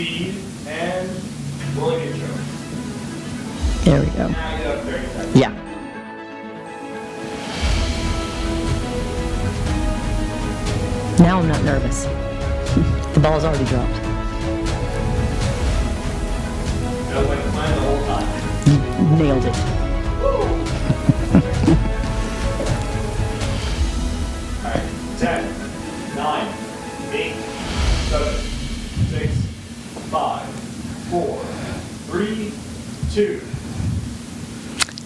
speed, and rolling intro. There we go. Now you have 30 seconds. Yeah. Now I'm not nervous. The ball's already dropped. Feels like a plan the whole time. You nailed it. Alright, 10, 9, 8, 7, 6, 5, 4, 3, 2.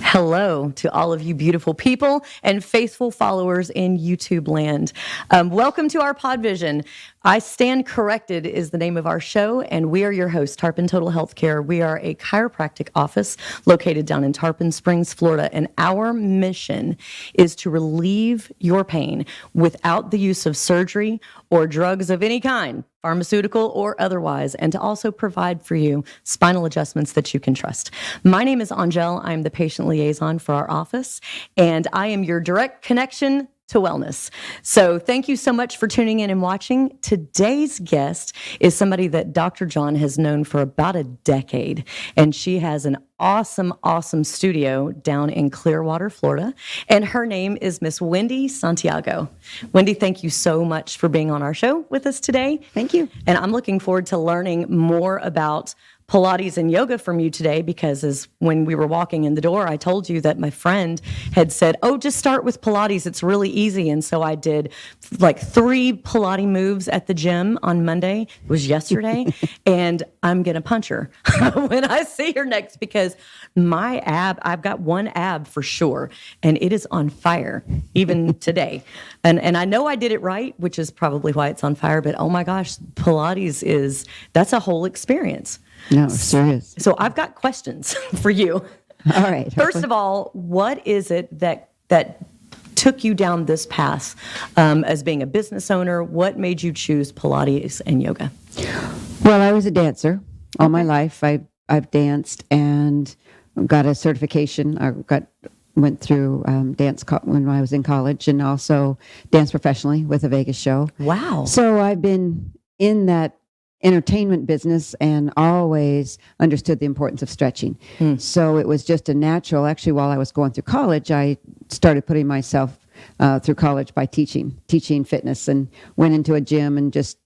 Hello to all of you beautiful people and faithful followers in YouTube land. Welcome to our Podvision. I Stand Corrected is the name of our show, and we are your hosts, Tarpon Total Healthcare. We are a chiropractic office located down in Tarpon Springs, Florida, and our mission is to relieve your pain without the use of surgery or drugs of any kind, pharmaceutical or otherwise, and to also provide for you spinal adjustments that you can trust. My name is Angel. I'm the patient liaison for our office, and I am your direct connection to wellness. So thank you so much for tuning in and watching. Today's guest is somebody that Dr. John has known for about a decade, and she has an awesome studio down in Clearwater, Florida, and her name is Miss Wendy Santiago. Wendy, thank you so much for being on our show with us today. Thank you. And I'm looking forward to learning more about Pilates and yoga from you today, because as when we were walking in the door, I told you that my friend had said, oh, just start with Pilates. It's really easy. And so I did like 3 Pilates moves at the gym on Monday. It was yesterday. And I'm going to punch her when I see her next, because my I've got one ab for sure, and it is on fire even today. And I know I did it right, which is probably why it's on fire. But oh my gosh, Pilates that's a whole experience. No, serious. So I've got questions for you. All right. First of all, what is it that took you down this path as being a business owner? What made you choose Pilates and yoga? Well, I was a dancer all my life. I've danced and got a certification. Went through dance when I was in college, and also danced professionally with a Vegas show. Wow. So I've been in that entertainment business and always understood the importance of stretching. So it was just a natural. Actually, while I was going through college, I started putting myself through college by teaching fitness, and went into a gym and just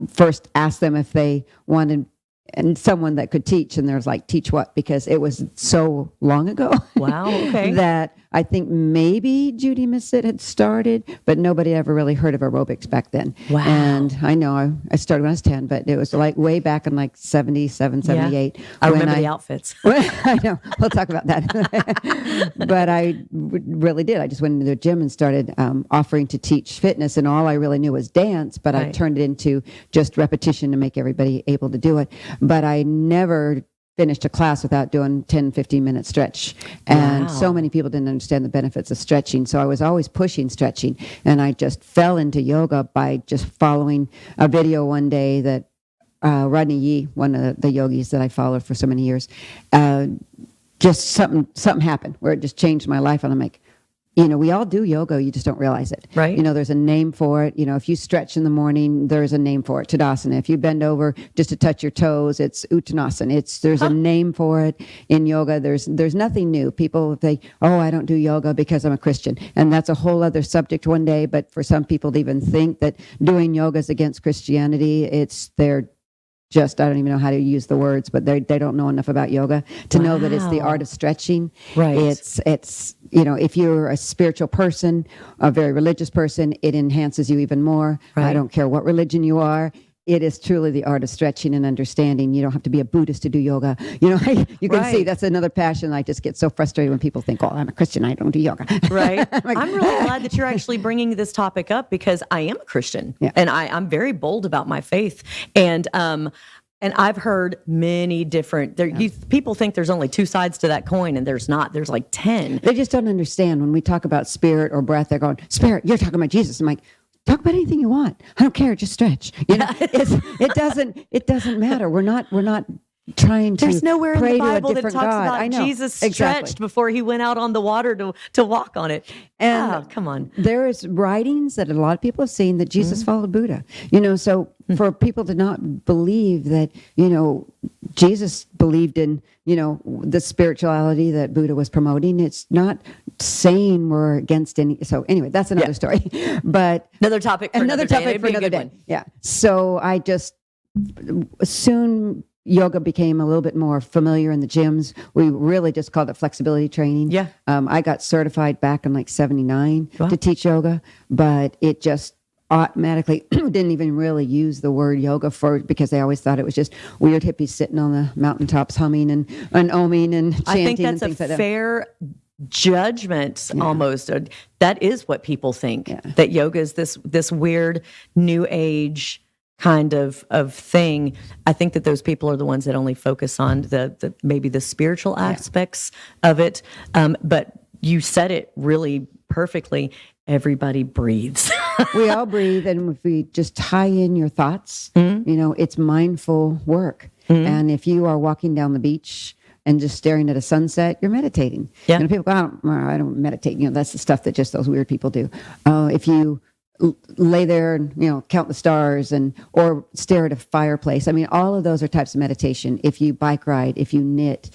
first asked them if they wanted and someone that could teach, and there's like, teach what? Because it was so long ago. Wow, okay. that I think maybe Judy Missett had started, but nobody ever really heard of aerobics back then. Wow. And I know I started when I was 10, but it was like way back in like 77, 78. Yeah. I remember the outfits. I know. We'll talk about that. But I really did. I just went into the gym and started offering to teach fitness, and all I really knew was dance, but I turned it into just repetition to make everybody able to do it. But I never finished a class without doing 10, 15-minute stretch. And so many people didn't understand the benefits of stretching. So I was always pushing stretching. And I just fell into yoga by just following a video one day that Rodney Yee, one of the yogis that I followed for so many years, just something happened where it just changed my life. And I'm like, we all do yoga, you just don't realize it. Right. There's a name for it. If you stretch in the morning, there's a name for it, Tadasana. If you bend over just to touch your toes, it's Uttanasana. There's a name for it in yoga. There's nothing new. People think, oh, I don't do yoga because I'm a Christian. And that's a whole other subject one day. But for some people to even think that doing yoga is against Christianity, I don't even know how to use the words, but they don't know enough about yoga to know that it's the art of stretching. Right. It's if you're a spiritual person, a very religious person, it enhances you even more. Right. I don't care what religion you are. It is truly the art of stretching and understanding. You don't have to be a Buddhist to do yoga. You can see that's another passion. I just get so frustrated when people think, oh, I'm a Christian, I don't do yoga. Right. Like, I'm really glad that you're actually bringing this topic up, because I am a Christian, and I'm very bold about my faith. And I've heard many different, people think there's only 2 sides to that coin, and there's not. There's like 10. They just don't understand when we talk about spirit or breath. They're going, spirit, you're talking about Jesus. I'm like, talk about anything you want. I don't care. Just stretch. It doesn't matter. We're not trying to There's nowhere in pray the to a Bible that different talks God. I about know. Jesus Exactly. stretched before he went out on the water to walk on it. And Come on. there is writings that a lot of people have seen that Jesus followed Buddha. So for people to not believe that, Jesus believed in, the spirituality that Buddha was promoting, it's not saying we're against any. So anyway, that's another story. But Another topic for another day. It'd be a good one. Yeah. So I just soon yoga became a little bit more familiar in the gyms. We really just called it flexibility training. Yeah. I got certified back in like 79 Wow. to teach yoga, but it just automatically didn't even really use the word yoga because they always thought it was just weird hippies sitting on the mountaintops humming and oming and chanting. I think that's and things a like that. fair judgment almost. That is what people think, that yoga is this weird new age kind of thing. I think that those people are the ones that only focus on the maybe the spiritual aspects of it. But you said it really perfectly. Everybody breathes. We all breathe, and if we just tie in your thoughts, it's mindful work. And if you are walking down the beach and just staring at a sunset, you're meditating. Yeah. People go, I don't meditate. That's the stuff that just those weird people do. If you lay there and count the stars or stare at a fireplace, all of those are types of meditation. If you bike ride, if you knit,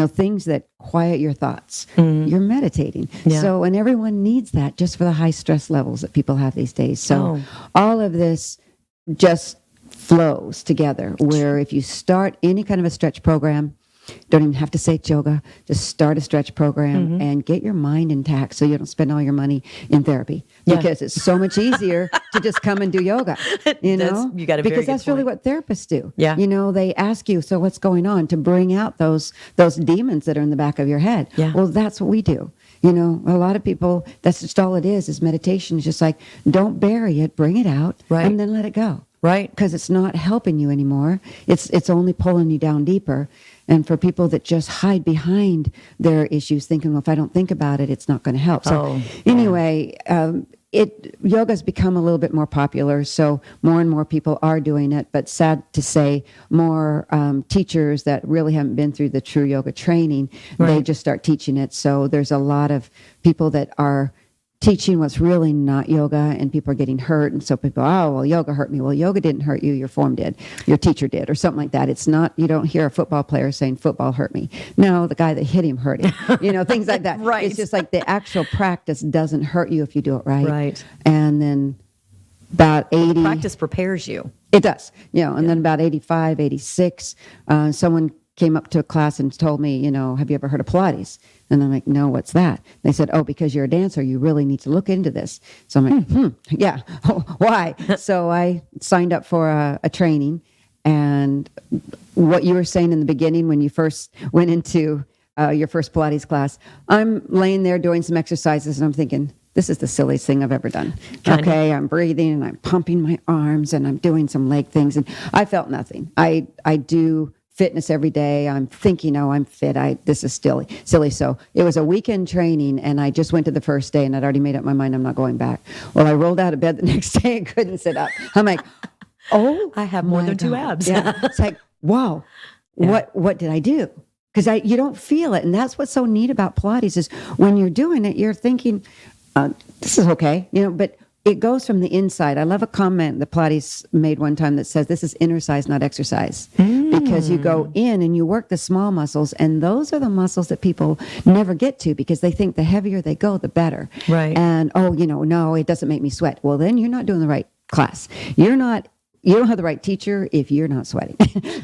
things that quiet your thoughts, you're meditating. So, and everyone needs that just for the high stress levels that people have these days. So all of this just flows together, where if you start any kind of a stretch program, don't even have to say it's yoga. Just start a stretch program and get your mind intact so you don't spend all your money in therapy. Because it's so much easier to just come and do yoga. You got a because that's really what therapists do. Yeah. They ask you, so what's going on, to bring out those demons that are in the back of your head. Yeah. Well, that's what we do. A lot of people, that's just all it is meditation. It's just like, don't bury it, bring it out, and then let it go. Right. Because it's not helping you anymore. It's only pulling you down deeper. And for people that just hide behind their issues, thinking, well, if I don't think about it, it's not going to help. So anyway, yoga's become a little bit more popular. So more and more people are doing it. But sad to say, more teachers that really haven't been through the true yoga training, they just start teaching it. So there's a lot of people that are teaching what's really not yoga, and people are getting hurt. And so people, yoga hurt me. Well, yoga didn't hurt you. Your form did. Your teacher did, or something like that. It's not, you don't hear a football player saying football hurt me. No, the guy that hit him hurt him. Things like that. Right. It's just like the actual practice doesn't hurt you if you do it right. Right. And then about 80. Practice prepares you. It does. And then about 85, 86, someone came up to a class and told me, have you ever heard of Pilates? And I'm like, no, what's that? They said, because you're a dancer, you really need to look into this. So I'm like, yeah, why? So I signed up for a training. And what you were saying in the beginning when you first went into your first Pilates class, I'm laying there doing some exercises and I'm thinking, this is the silliest thing I've ever done. Okay, I'm breathing and I'm pumping my arms and I'm doing some leg things. And I felt nothing. I do fitness every day. I'm thinking, I'm fit. This is silly. So it was a weekend training, and I just went to the first day, and I'd already made up my mind I'm not going back. Well, I rolled out of bed the next day and couldn't sit up. I'm like, I have more than two abs. Yeah. It's like, wow, what did I do? Because you don't feel it, and that's what's so neat about Pilates is when you're doing it, you're thinking, this is okay, but it goes from the inside. I love a comment that Pilates made one time that says, this is inner-size, not exercise. Because you go in and you work the small muscles, and those are the muscles that people never get to because they think the heavier they go, the better. Right. And, no, it doesn't make me sweat. Well, then you're not doing the right class. You don't have the right teacher if you're not sweating.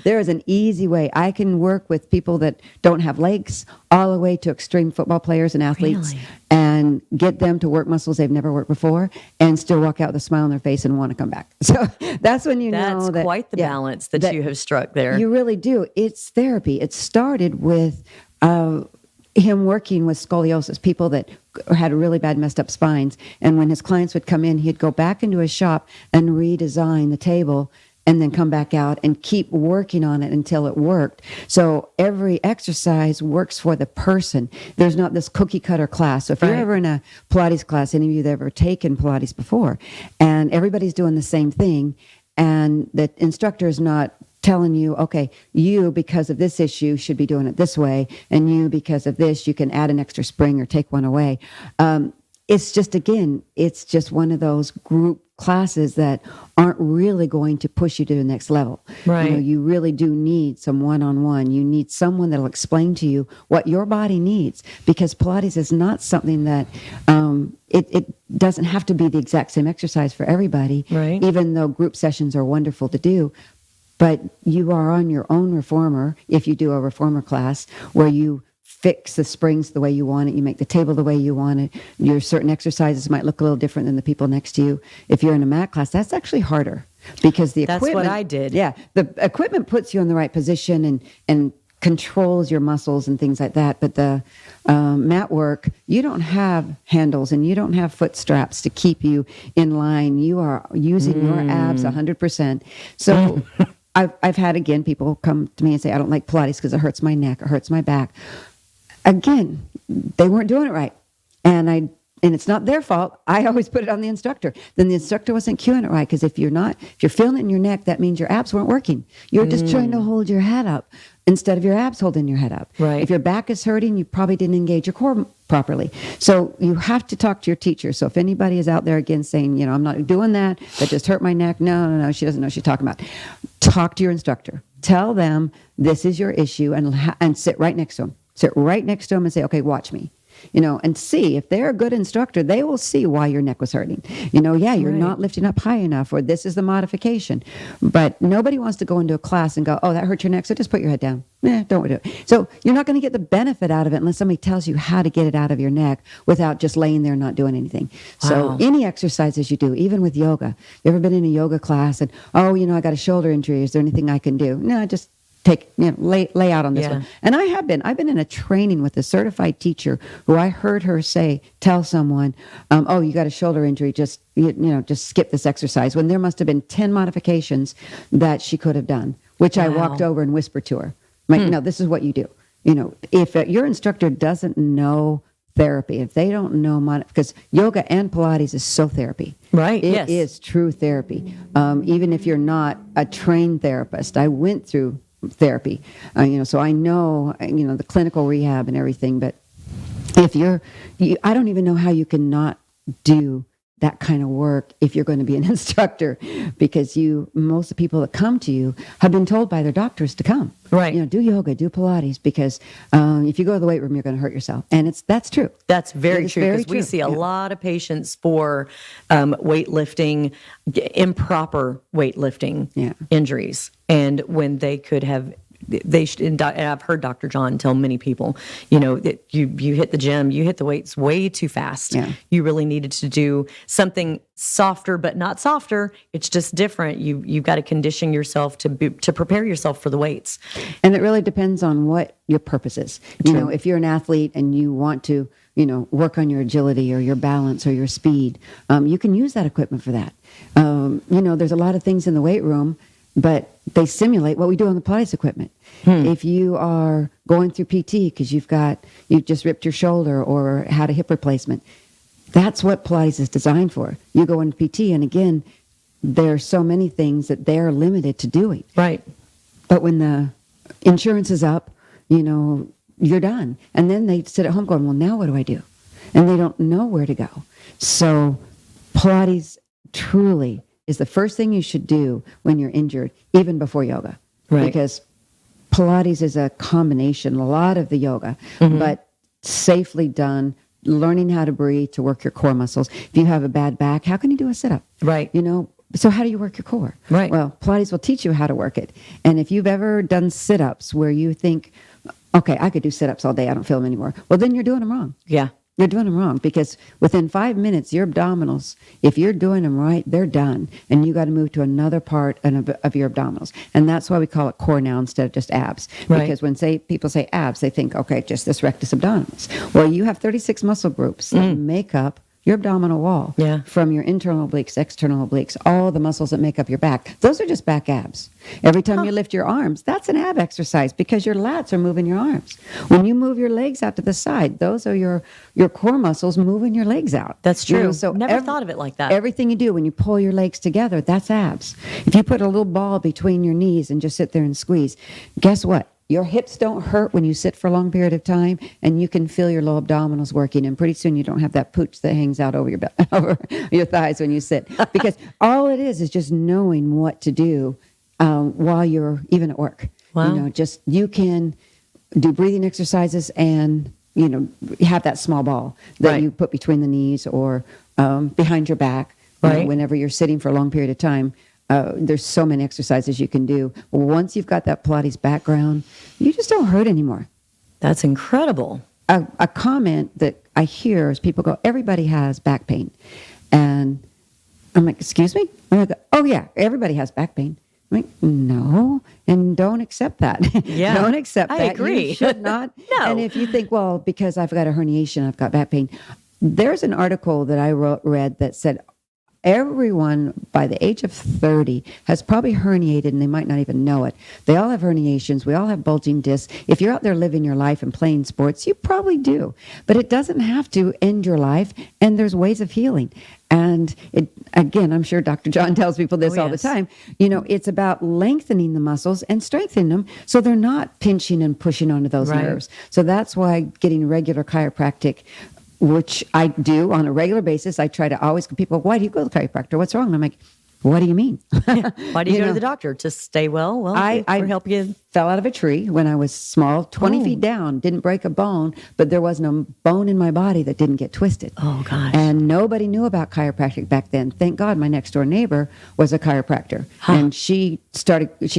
There is an easy way. I can work with people that don't have legs all the way to extreme football players and athletes and get them to work muscles they've never worked before and still walk out with a smile on their face and want to come back. So that's when you know that. That's quite the balance that you have struck there. You really do. It's therapy. It started with him working with scoliosis, people that had really bad messed up spines. And when his clients would come in, he'd go back into his shop and redesign the table and then come back out and keep working on it until it worked. So every exercise works for the person. There's not this cookie cutter class. So if you're ever in a Pilates class, any of you that have ever taken Pilates before, and everybody's doing the same thing, and the instructor is not telling you, okay, you, because of this issue, should be doing it this way. And you, because of this, you can add an extra spring or take one away. It's just, again, it's just one of those group classes that aren't really going to push you to the next level. Right. You really do need some one-on-one. You need someone that'll explain to you what your body needs, because Pilates is not something that it doesn't have to be the exact same exercise for everybody, right. even though group sessions are wonderful to do. But you are on your own reformer if you do a reformer class where you fix the springs the way you want it. You make the table the way you want it. Your certain exercises might look a little different than the people next to you. If you're in a mat class, that's actually harder because the equipment. That's what I did. Yeah. The equipment puts you in the right position and controls your muscles and things like that. But the mat work, you don't have handles and you don't have foot straps to keep you in line. You are using your abs 100%. So I've had, again, people come to me and say, I don't like Pilates because it hurts my neck, it hurts my back. Again, they weren't doing it right. And it's not their fault. I always put it on the instructor. Then the instructor wasn't cueing it right, because if you're feeling it in your neck, that means your abs weren't working. You're just trying to hold your head up instead of your abs holding your head up. Right. If your back is hurting, you probably didn't engage your core properly. So you have to talk to your teacher. So if anybody is out there again saying, I'm not doing that just hurt my neck. No, she doesn't know what she's talking about. Talk to your instructor. Tell them this is your issue and sit right next to them. Sit right next to them and say, okay, watch me. And see if they're a good instructor, they will see why your neck was hurting. You're not lifting up high enough, or this is the modification. But nobody wants to go into a class and go, oh, that hurt your neck, so just put your head down. Don't do it. So you're not going to get the benefit out of it unless somebody tells you how to get it out of your neck without just laying there and not doing anything. Wow. So any exercises you do, even with yoga, you ever been in a yoga class and, I got a shoulder injury, is there anything I can do? No, just lay out on this one. And I've been in a training with a certified teacher who I heard her tell someone, you got a shoulder injury, just skip this exercise, when there must have been 10 modifications that she could have done, which I walked over and whispered to her. No, this is what you do. If your instructor doesn't know therapy, if they don't know, because yoga and Pilates is so therapy. Right. It is true therapy. Even if you're not a trained therapist, I went through therapy, so I know, the clinical rehab and everything, but if I don't even know how you can not do that kind of work if you're going to be an instructor, because most of the people that come to you have been told by their doctors to come. Right. Do yoga, do Pilates, because if you go to the weight room, you're going to hurt yourself. And that's true. That's very true, because we see a lot of patients for weightlifting, improper weightlifting injuries. And when they could have, and I've heard Dr. John tell many people, that you hit the gym, you hit the weights way too fast. Yeah. You really needed to do something softer, but not softer. It's just different. You've got to condition yourself to prepare yourself for the weights. And it really depends on what your purpose is. If you're an athlete and you want to, work on your agility or your balance or your speed, you can use that equipment for that. There's a lot of things in the weight room, but they simulate what we do on the Pilates equipment. If you are going through PT because you've just ripped your shoulder or had a hip replacement, that's what Pilates is designed for. You go into PT, and again, there are so many things that they're limited to doing. Right. But when the insurance is up, you're done. And then they sit at home going, well, now what do I do? And they don't know where to go. So Pilates truly is the first thing you should do when you're injured, even before yoga. Right. Because Pilates is a combination, a lot of the yoga, but safely done, learning how to breathe, to work your core muscles. If you have a bad back, how can you do a sit-up? Right. So how do you work your core? Right. Well, Pilates will teach you how to work it. And if you've ever done sit-ups where you think, okay, I could do sit-ups all day, I don't feel them anymore. Well, then you're doing them wrong. Yeah. You're doing them wrong, because within 5 minutes, your abdominals, if you're doing them right, they're done. And you got to move to another part of your abdominals. And that's why we call it core now instead of just abs. Right. Because when people say abs, they think, okay, just this rectus abdominis. Well, you have 36 muscle groups that make up your abdominal wall, Yeah. from your internal obliques, external obliques, all the muscles that make up your back. Those are just back abs. Every time you lift your arms, that's an ab exercise because your lats are moving your arms. When you move your legs out to the side, those are your core muscles moving your legs out. That's true. So Never thought of it like that. Everything you do when you pull your legs together, that's abs. If you put a little ball between your knees and just sit there and squeeze, guess what? Your hips don't hurt when you sit for a long period of time, and you can feel your low abdominals working. And pretty soon you don't have that pooch that hangs out over over your thighs when you sit. Because all it is just knowing what to do while you're even at work. Wow. Just you can do breathing exercises and, have that small ball that you put between the knees or behind your back. Right. Whenever you're sitting for a long period of time. There's so many exercises you can do. Once you've got that Pilates background, you just don't hurt anymore. That's incredible. A comment that I hear is people go, everybody has back pain. And I'm like, excuse me? And I go, oh yeah, everybody has back pain. I'm like, no, and don't accept that. Yeah. Don't accept that. I agree. You should not. No. And if you think, well, because I've got a herniation, I've got back pain. There's an article that I read that said, everyone by the age of 30 has probably herniated and they might not even know it. They all have herniations. We all have bulging discs. If you're out there living your life and playing sports, you probably do. But it doesn't have to end your life, and there's ways of healing. And again, I'm sure Dr. John tells people this all the time. It's about lengthening the muscles and strengthening them so they're not pinching and pushing onto those nerves. So that's why getting regular chiropractic, which I do on a regular basis. I try to always, people, why do you go to the chiropractor? What's wrong? And I'm like, what do you mean? Why do you go to the doctor? To stay well? Well, I help you. Fell out of a tree when I was small, 20 feet down, didn't break a bone, but there wasn't a bone in my body that didn't get twisted. Oh, gosh. And nobody knew about chiropractic back then. Thank God my next door neighbor was a chiropractor. And she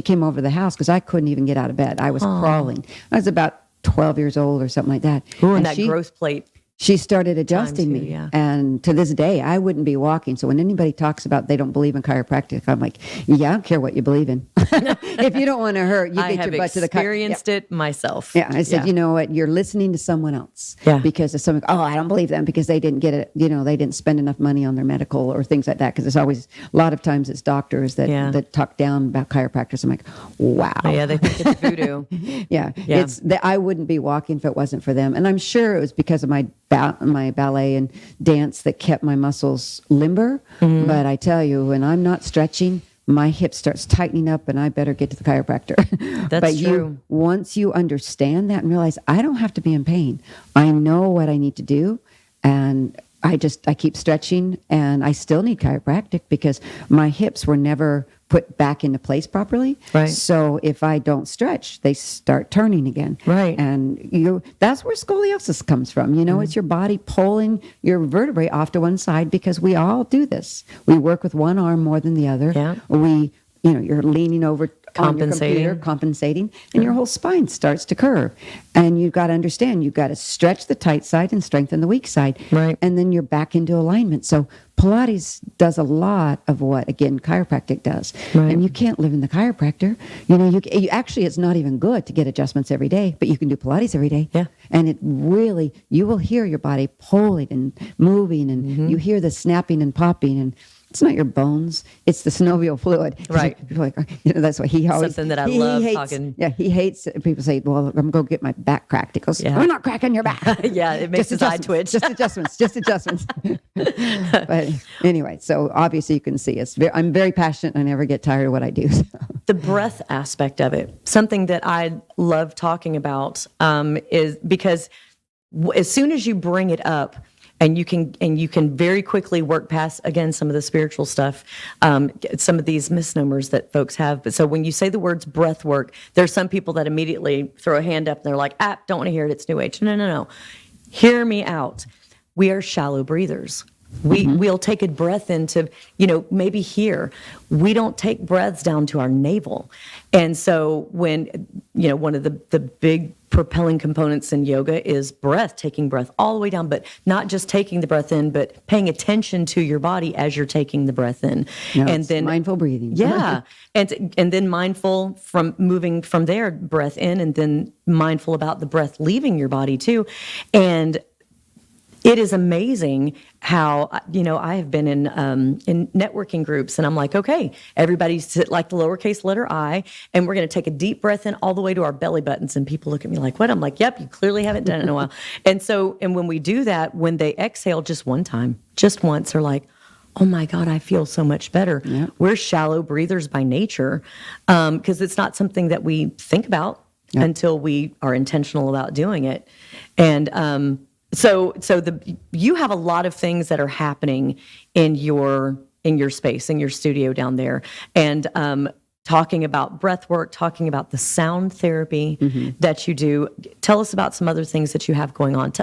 came over to the house because I couldn't even get out of bed. I was crawling. I was about 12 years old or something like that. Ooh, and that growth plate. She started adjusting me. Yeah. And to this day, I wouldn't be walking. So when anybody talks about they don't believe in chiropractic, I'm like, yeah, I don't care what you believe in. If you don't want to hurt, you get your butt to the chiropractor. I have experienced it myself. Yeah, I said, you know what? You're listening to someone else. Yeah. Because if someone, I don't believe them because they didn't get it, they didn't spend enough money on their medical or things like that. Because it's always, a lot of times it's doctors that talk down about chiropractors. I'm like, wow. Oh, yeah, they think it's voodoo. Yeah. It's that I wouldn't be walking if it wasn't for them. And I'm sure it was because of my ballet and dance that kept my muscles limber. Mm-hmm. But I tell you, when I'm not stretching, my hip starts tightening up and I better get to the chiropractor. That's true. Once you understand that and realize I don't have to be in pain, I know what I need to do. And I keep stretching, and I still need chiropractic because my hips were never put back into place properly. Right. So if I don't stretch, they start turning again. Right. And that's where scoliosis comes from. It's your body pulling your vertebrae off to one side because we all do this. We work with one arm more than the other. Yeah. You're leaning over on your computer, compensating, and your whole spine starts to curve. And you've got to understand, you've got to stretch the tight side and strengthen the weak side. Right. And then you're back into alignment. So Pilates does a lot of what, again, chiropractic does. Right. And you can't live in the chiropractor. You actually, it's not even good to get adjustments every day, but you can do Pilates every day. Yeah. And it really, you will hear your body pulling and moving, and you hear the snapping and popping, and it's not your bones, it's the synovial fluid. Right. People are like, that's what he always... Something that I love hates, talking. Yeah, he hates... People say, well, I'm going to go get my back cracked. He goes, we're not cracking your back. Yeah, it makes his eye twitch. Just adjustments. But anyway, so obviously you can see I'm very passionate. I never get tired of what I do. So. The breath aspect of it, something that I love talking about, is because as soon as you bring it up, and you can very quickly work past, again, some of the spiritual stuff, some of these misnomers that folks have. But so when you say the words breath work, there's some people that immediately throw a hand up and they're like, don't want to hear it. It's New Age. No. Hear me out. We are shallow breathers. We'll take a breath into, maybe here. We don't take breaths down to our navel. And so when, one of the big propelling components in yoga is breath, taking breath all the way down, but not just taking the breath in, but paying attention to your body as you're taking the breath in. And then mindful breathing. Yeah. and then mindful from moving from there, breath in, and then mindful about the breath leaving your body too. And It is amazing how, I have been in networking groups, and I'm like, okay, everybody sit like the lowercase letter I, and we're going to take a deep breath in all the way to our belly buttons. And people look at me like, what? I'm like, yep, you clearly haven't done it in a while. And when we do that, when they exhale just one time, just once, they're like, oh my God, I feel so much better. Yep. We're shallow breathers by nature, because it's not something that we think about until we are intentional about doing it. And so you have a lot of things that are happening in your space, in your studio down there, and talking about breath work, talking about the sound therapy that you do. Tell us about some other things that you have going on.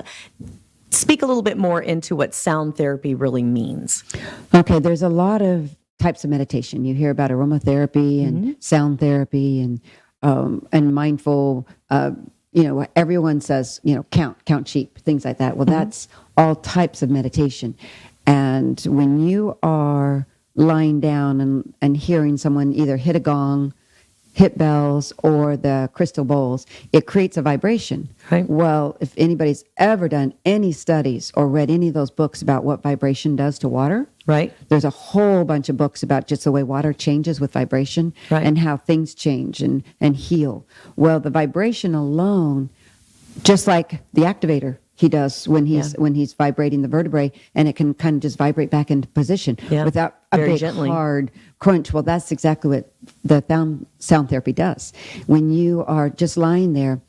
Speak a little bit more into what sound therapy really means. Okay, there's a lot of types of meditation. You hear about aromatherapy and sound therapy and mindful. Everyone says, count sheep, things like that. Well, that's all types of meditation. And when you are lying down and hearing someone either hit a gong, hit bells, or the crystal bowls, it creates a vibration. Right. Well, if anybody's ever done any studies or read any of those books about what vibration does to water, right, there's a whole bunch of books about just the way water changes with vibration and how things change and heal. Well, the vibration alone, just like the activator he does when he's vibrating the vertebrae, and it can kind of just vibrate back into position without a very big gently. Hard crunch. Well, that's exactly what the sound therapy does. When you are just lying there,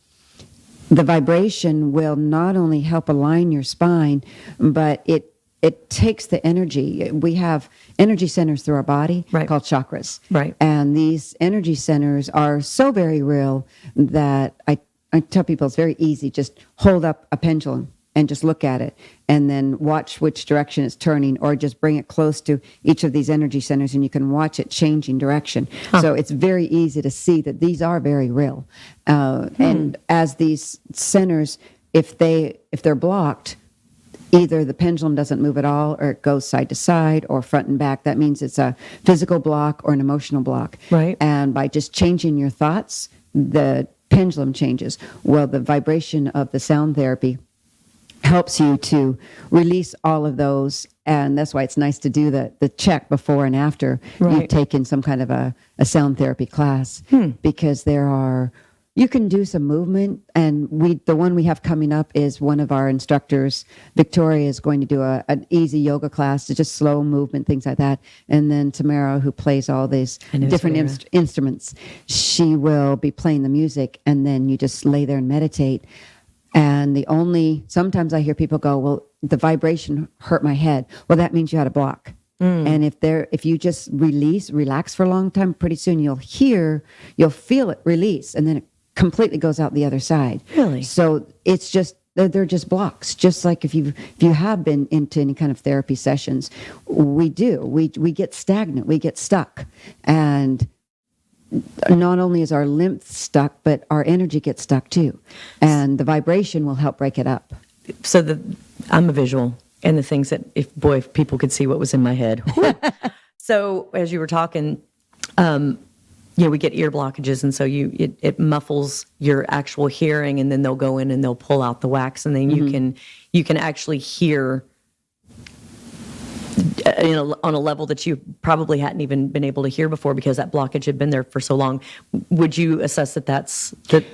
the vibration will not only help align your spine, but it takes the energy. We have energy centers through our body called chakras. Right. And these energy centers are so very real that I tell people it's very easy. Just hold up a pendulum and just look at it, and then watch which direction it's turning, or just bring it close to each of these energy centers, and you can watch it changing direction. So it's very easy to see that these are very real. And as these centers, if they're blocked, either the pendulum doesn't move at all, or it goes side to side, or front and back. That means it's a physical block or an emotional block. Right. And by just changing your thoughts, the pendulum changes. Well, the vibration of the sound therapy helps you to release all of those, and that's why it's nice to do the check before and after you've taken some kind of a sound therapy class, because you can do some movement, and the one we have coming up is one of our instructors, Victoria, is going to do an easy yoga class, to just slow movement, things like that. And then Tamara, who plays all these different instruments, she will be playing the music, and then you just lay there and meditate. And sometimes I hear people go, well, the vibration hurt my head. Well, that means you had a block. And if you just relax for a long time, pretty soon you'll feel it release, and then it completely goes out the other side. Really? So it's just, they're just blocks. Just like if you have been into any kind of therapy sessions, we get stagnant, we get stuck. And not only is our lymph stuck, but our energy gets stuck too. And the vibration will help break it up. So I'm a visual, and the things that, if people could see what was in my head. So as you were talking, we get ear blockages, and so it muffles your actual hearing, and then they'll go in and they'll pull out the wax, and then you can actually hear on a level that you probably hadn't even been able to hear before, because that blockage had been there for so long. Would you assess that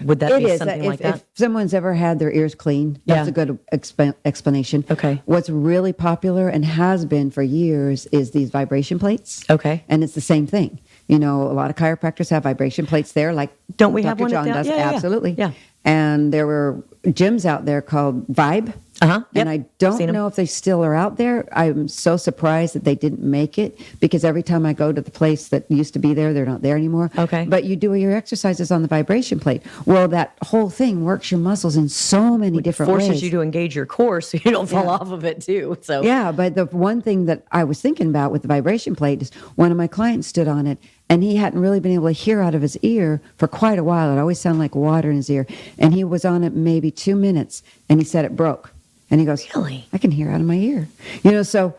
would that be something like that? If someone's ever had their ears cleaned, that's a good explanation. Okay. What's really popular and has been for years is these vibration plates. Okay. And it's the same thing. A lot of chiropractors have vibration plates there, like don't we Dr. have one John at does. Yeah. Absolutely. Yeah. And there were gyms out there called Vibe. Yep. And I don't know if they still are out there. I'm so surprised that they didn't make it, because every time I go to the place that used to be there, they're not there anymore. Okay. But you do your exercises on the vibration plate. Well, that whole thing works your muscles in so many different ways. Forces you to engage your core so you don't fall off of it too. So yeah, but the one thing that I was thinking about with the vibration plate is one of my clients stood on it, and he hadn't really been able to hear out of his ear for quite a while. It always sounded like water in his ear. And he was on it maybe 2 minutes, and he said it broke. And he goes, really? I can hear out of my ear. So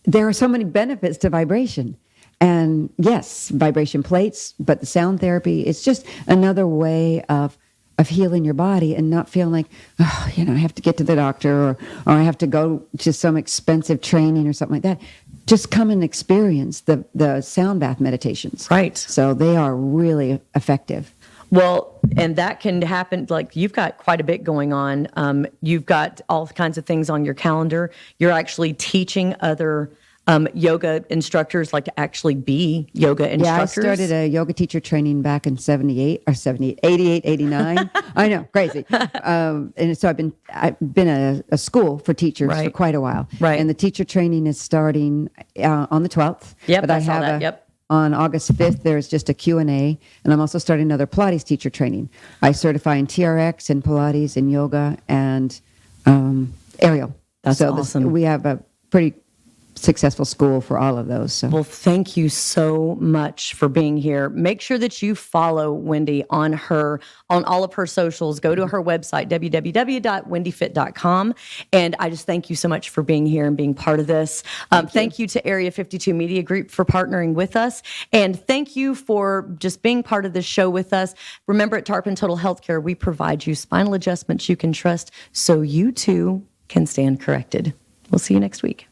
there are so many benefits to vibration. And yes, vibration plates, but the sound therapy, it's just another way of of healing your body and not feeling like, oh, I have to get to the doctor or I have to go to some expensive training or something like that. Just come and experience the sound bath meditations. Right. So they are really effective. Well, and that can happen. Like, you've got quite a bit going on. You've got all kinds of things on your calendar. You're actually teaching other yoga instructors, like to actually be yoga instructors. Yeah, I started a yoga teacher training back in 78 or 78, 88, 89. I know, crazy. And so I've been a school for teachers for quite a while. Right. And the teacher training is starting on the 12th. Yep, but I saw that. Yep. On August 5th, there's just a Q&A, and I'm also starting another Pilates teacher training. I certify in TRX and Pilates and yoga and aerial. That's awesome. We have a pretty successful school for all of those. So. Well, thank you so much for being here. Make sure that you follow Wendy on all of her socials. Go to her website, www.wendyfit.com. And I just thank you so much for being here and being part of this. Thank you to Area 52 Media Group for partnering with us. And thank you for just being part of this show with us. Remember, at Tarpon Total Healthcare, we provide you spinal adjustments you can trust so you too can stand corrected. We'll see you next week.